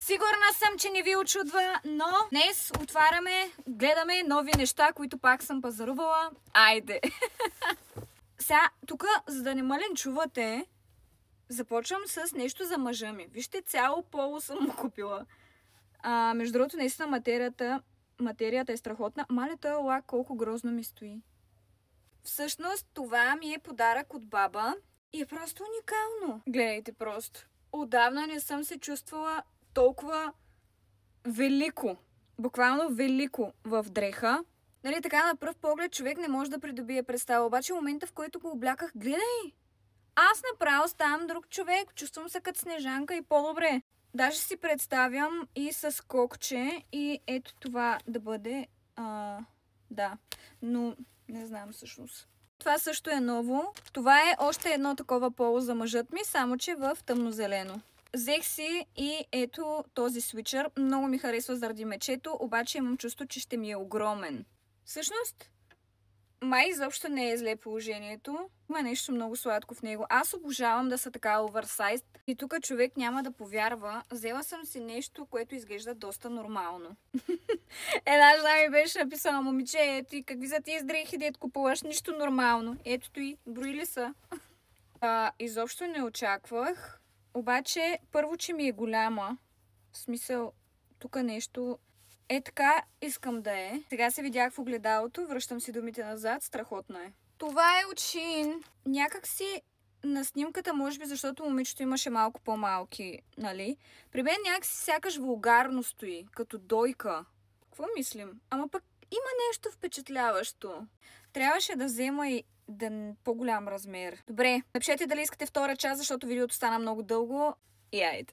Сигурна съм, че не ви очудва, но днес гледаме нови неща, които пак съм пазарувала. Айде! Сега, тук, за да не ме ленчувате, започвам с нещо за мъжа ми. Вижте, цяло поло съм му купила. Между другото, наистина материята е страхотна. Мале, този лак колко грозно ми стои. Всъщност, това ми е подарък от баба и е просто уникално. Гледайте просто. Отдавна не съм се чувствала толкова велико, буквално велико в дреха. Нали, така на пръв поглед човек не може да придобие представа, обаче в момента, в който го обляках, гледай! Аз направо ставам друг човек, чувствам се като Снежанка и по-добре. Даже си представям и с кокче и ето това да бъде, да, но не знам всъщност. Това също е ново. Това е още едно такова поло за мъжът ми, само че в тъмнозелено. Взех си и ето този свичър. Много ми харесва заради мечето, обаче имам чувство, че ще ми е огромен. Всъщност, май изобщо не е зле положението. Има нещо много сладко в него. Аз обожавам да са така оверсайз. И тук човек няма да повярва. Взела съм си нещо, което изглежда доста нормално. Една жена ми беше написала: момиче, ето и какви за тия дрехи, дет купуваш, нищо нормално. Ето и, броили са. Изобщо не очаквах. Обаче, първо, че ми е голяма. В смисъл, тук нещо... Е така искам да е. Сега се видях в огледалото, връщам си думите назад, страхотно е. Това е от Shein. Някак си на снимката, може би защото момичето имаше малко по-малки, нали? При мен някакси сякаш вулгарно стои, като дойка. Какво мислим? Ама пък има нещо впечатляващо. Трябваше да взема и по-голям размер. Добре, напишете дали искате втора част, защото видеото стана много дълго. И айде.